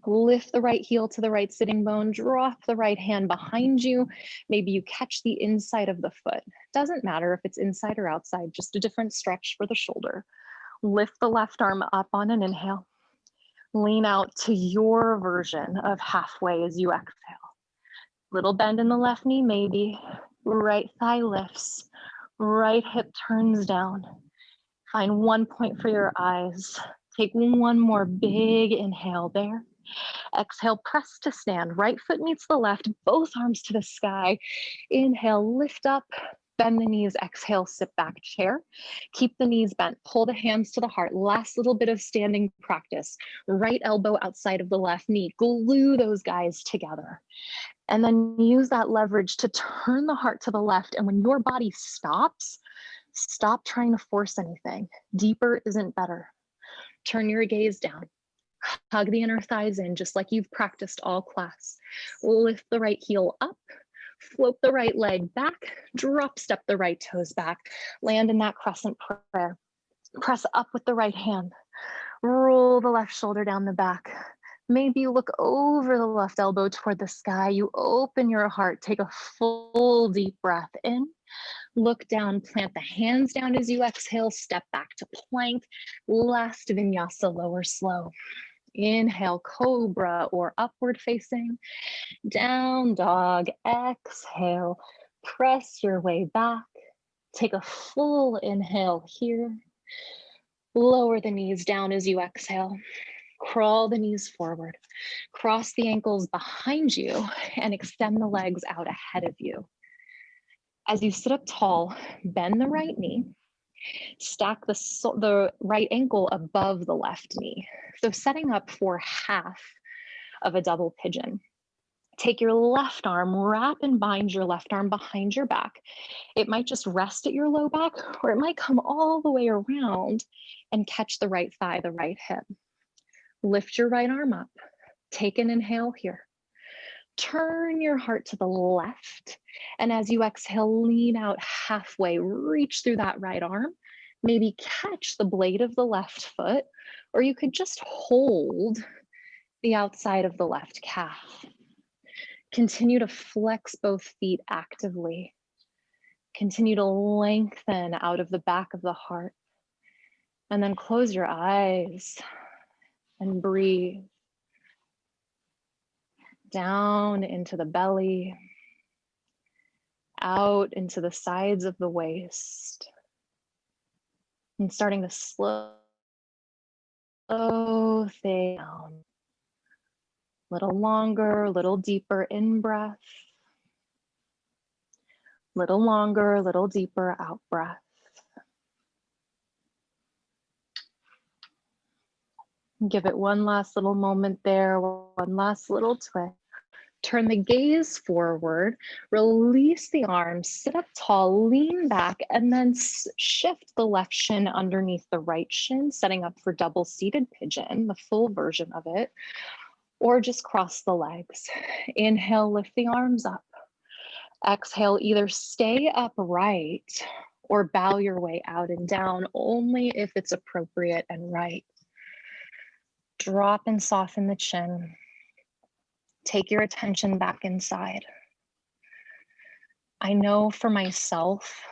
Lift the right heel to the right sitting bone, drop the right hand behind you. Maybe you catch the inside of the foot. Doesn't matter if it's inside or outside, just a different stretch for the shoulder. Lift the left arm up on an inhale. Lean out to your version of halfway as you exhale. Little bend in the left knee, maybe. Right thigh lifts. Right hip turns down. Find one point for your eyes. Take one more big inhale there. Exhale, press to stand. Right foot meets the left, both arms to the sky. Inhale, lift up, bend the knees. Exhale, sit back chair. Keep the knees bent, pull the hands to the heart. Last little bit of standing practice. Right elbow outside of the left knee. Glue those guys together. And then use that leverage to turn the heart to the left. And when your body stops, stop trying to force anything. Deeper isn't better. Turn your gaze down. Hug the inner thighs in, just like you've practiced all class. Lift the right heel up, float the right leg back, drop step the right toes back, land in that crescent prayer. Press up with the right hand, roll the left shoulder down the back. Maybe you look over the left elbow toward the sky. You open your heart, take a full deep breath in. Look down, plant the hands down as you exhale, step back to plank. Last vinyasa, lower slow. Inhale, cobra or upward facing. Down dog, exhale. Press your way back. Take a full inhale here. Lower the knees down as you exhale. Crawl the knees forward. Cross the ankles behind you and extend the legs out ahead of you. As you sit up tall, bend the right knee. Stack the right ankle above the left knee. So setting up for half of a double pigeon. Take your left arm, wrap and bind your left arm behind your back. It might just rest at your low back, or it might come all the way around and catch the right thigh, the right hip. Lift your right arm up. Take an inhale here. Turn your heart to the left. And as you exhale, lean out halfway, reach through that right arm. Maybe catch the blade of the left foot, or you could just hold the outside of the left calf. Continue to flex both feet actively. Continue to lengthen out of the back of the heart. And then close your eyes and breathe. Down into the belly, out into the sides of the waist. And starting to slow things down. Little longer, little deeper in breath. Little longer, little deeper out breath. Give it one last little moment there, one last little twist. Turn the gaze forward, release the arms, sit up tall, lean back, and then shift the left shin underneath the right shin, setting up for double seated pigeon, the full version of it, or just cross the legs. Inhale, lift the arms up. Exhale, either stay upright or bow your way out and down, only if it's appropriate and right. Drop and soften the chin. Take your attention back inside. I know for myself,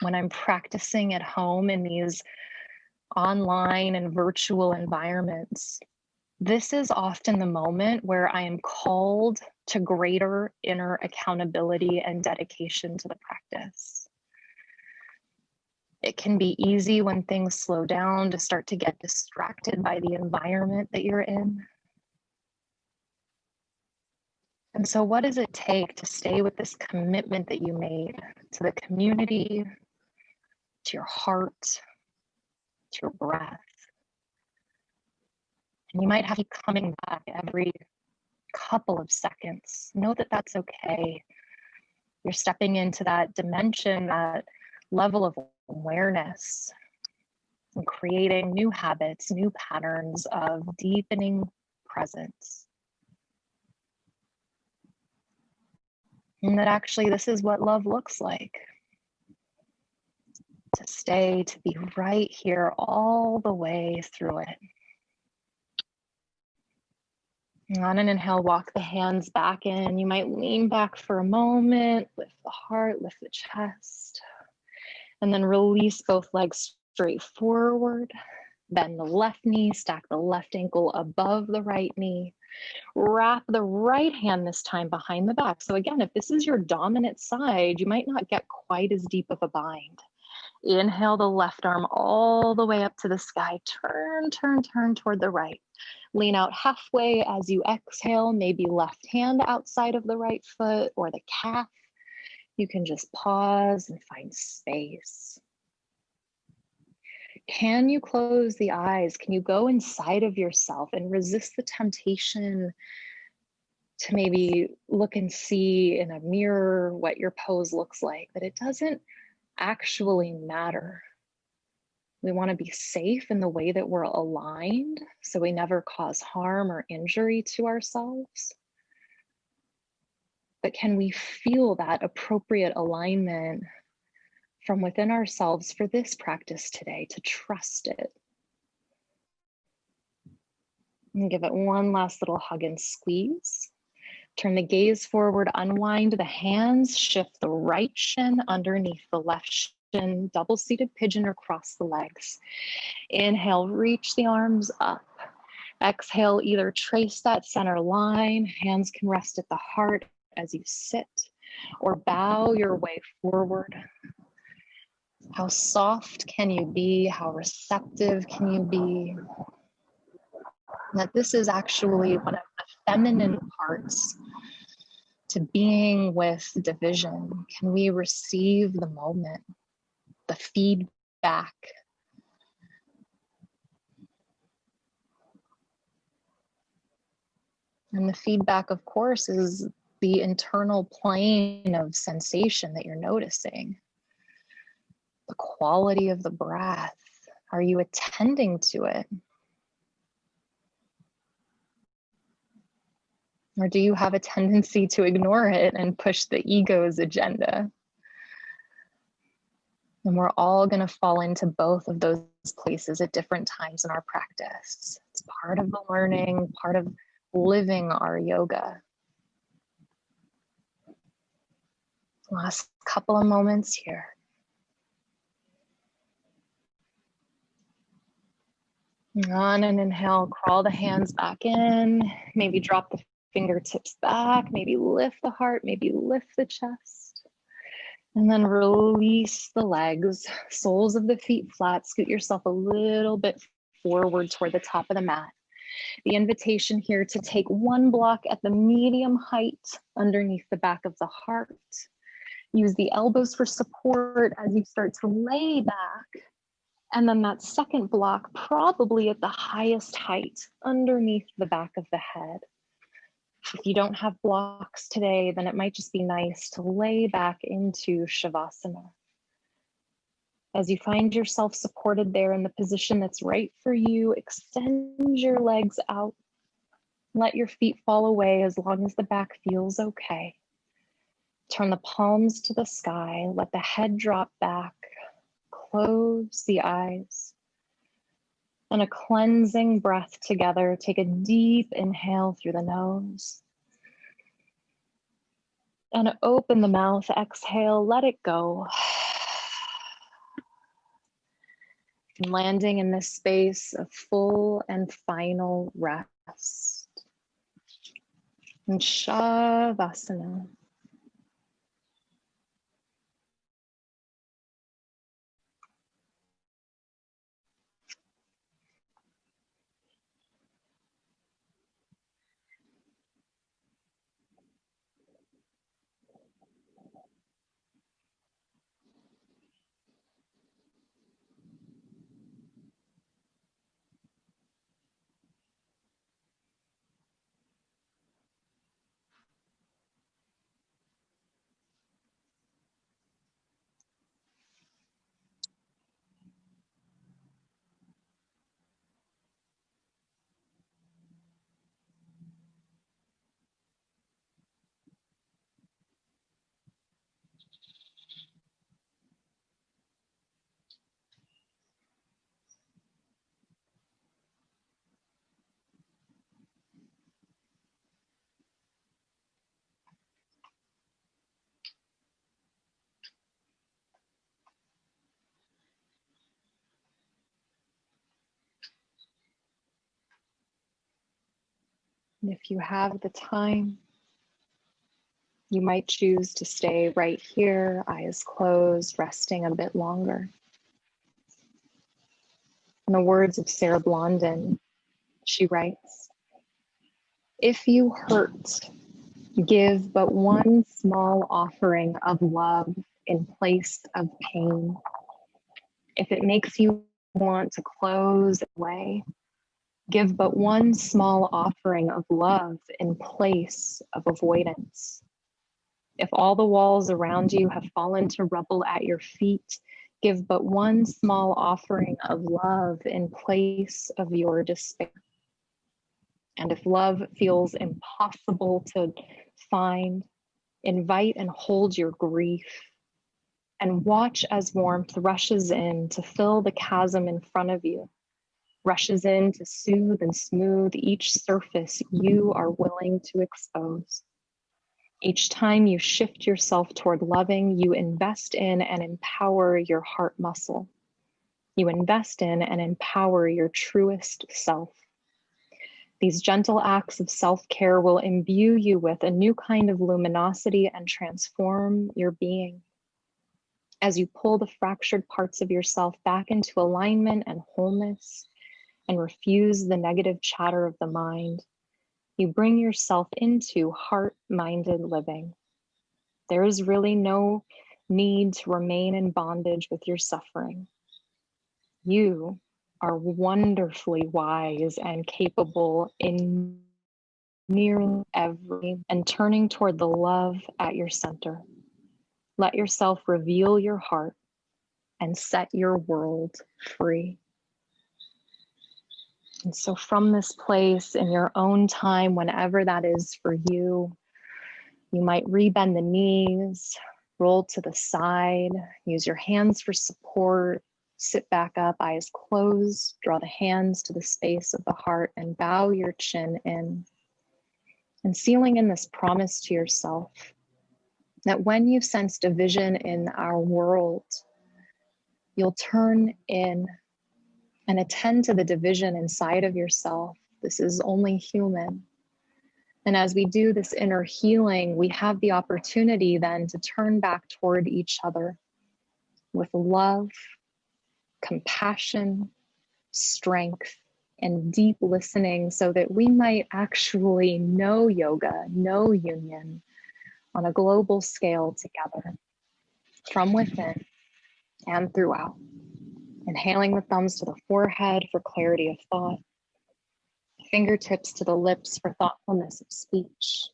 when I'm practicing at home in these online and virtual environments, this is often the moment where I am called to greater inner accountability and dedication to the practice. It can be easy when things slow down to start to get distracted by the environment that you're in. And so what does it take to stay with this commitment that you made to the community, to your heart, to your breath? And you might have to keep coming back every couple of seconds. Know that that's okay. You're stepping into that dimension, that level of awareness, and creating new habits, new patterns of deepening presence. And that actually this is what love looks like. To stay, to be right here all the way through it. On an inhale, walk the hands back in. You might lean back for a moment, lift the heart, lift the chest, and then release both legs straight forward. Bend the left knee, stack the left ankle above the right knee. Wrap the right hand this time behind the back. So again, if this is your dominant side, you might not get quite as deep of a bind. Inhale the left arm all the way up to the sky. Turn, turn, turn toward the right. Lean out halfway as you exhale, maybe left hand outside of the right foot or the calf. You can just pause and find space. Can you close the eyes? Can you go inside of yourself and resist the temptation to maybe look and see in a mirror what your pose looks like? That it doesn't actually matter. We want to be safe in the way that we're aligned so we never cause harm or injury to ourselves. But can we feel that appropriate alignment from within ourselves for this practice today, to trust it? And give it one last little hug and squeeze. Turn the gaze forward, unwind the hands, shift the right shin underneath the left shin, double-seated pigeon or cross the legs. Inhale, reach the arms up. Exhale, either trace that center line, hands can rest at the heart as you sit, or bow your way forward. How soft can you be? How receptive can you be? That this is actually one of the feminine parts to being with division. Can we receive the moment, the feedback? And the feedback, of course, is the internal plane of sensation that you're noticing. The quality of the breath. Are you attending to it? Or do you have a tendency to ignore it and push the ego's agenda? And we're all going to fall into both of those places at different times in our practice. It's part of the learning, part of living our yoga. Last couple of moments here. On an inhale, crawl the hands back in, maybe drop the fingertips back, maybe lift the heart, maybe lift the chest. And then release the legs, soles of the feet flat, scoot yourself a little bit forward toward the top of the mat. The invitation here to take one block at the medium height underneath the back of the heart. Use the elbows for support as you start to lay back. And then that second block, probably at the highest height underneath the back of the head. If you don't have blocks today, then it might just be nice to lay back into Shavasana. As you find yourself supported there in the position that's right for you, extend your legs out. Let your feet fall away as long as the back feels okay. Turn the palms to the sky, let the head drop back, close the eyes. And a cleansing breath together. Take a deep inhale through the nose. And open the mouth, exhale, let it go. And landing in this space of full and final rest. And Shavasana. And if you have the time, you might choose to stay right here, eyes closed, resting a bit longer. In the words of Sarah Blondin, she writes, "If you hurt, give but one small offering of love in place of pain. If it makes you want to close away, give but one small offering of love in place of avoidance. If all the walls around you have fallen to rubble at your feet, give but one small offering of love in place of your despair. And if love feels impossible to find, invite and hold your grief and watch as warmth rushes in to fill the chasm in front of you, rushes in to soothe and smooth each surface you are willing to expose. Each time you shift yourself toward loving, you invest in and empower your heart muscle. You invest in and empower your truest self. These gentle acts of self-care will imbue you with a new kind of luminosity and transform your being. As you pull the fractured parts of yourself back into alignment and wholeness and refuse the negative chatter of the mind, you bring yourself into heart-minded living. There is really no need to remain in bondage with your suffering. You are wonderfully wise and capable in nearly every, and turning toward the love at your center. Let yourself reveal your heart and set your world free. And so from this place, in your own time, whenever that is for you, you might rebend the knees, roll to the side, use your hands for support, sit back up, eyes closed, draw the hands to the space of the heart and bow your chin in. And sealing in this promise to yourself that when you sense division in our world, you'll turn in and attend to the division inside of yourself. This is only human. And as we do this inner healing, we have the opportunity then to turn back toward each other with love, compassion, strength, and deep listening so that we might actually know yoga, know union on a global scale together from within and throughout. Inhaling the thumbs to the forehead for clarity of thought, fingertips to the lips for thoughtfulness of speech,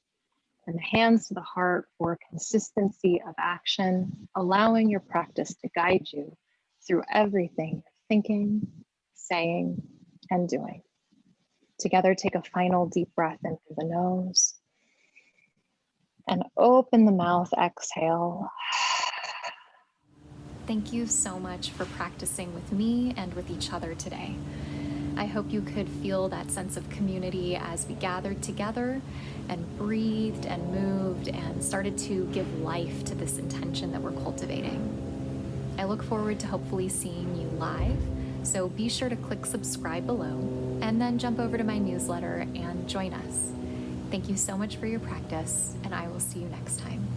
and the hands to the heart for consistency of action, allowing your practice to guide you through everything you're thinking, saying, and doing. Together, take a final deep breath in through the nose and open the mouth, exhale. Thank you so much for practicing with me and with each other today. I hope you could feel that sense of community as we gathered together and breathed and moved and started to give life to this intention that we're cultivating. I look forward to hopefully seeing you live So be sure to click subscribe below and then jump over to my newsletter and join us. Thank you so much for your practice, and I will see you next time.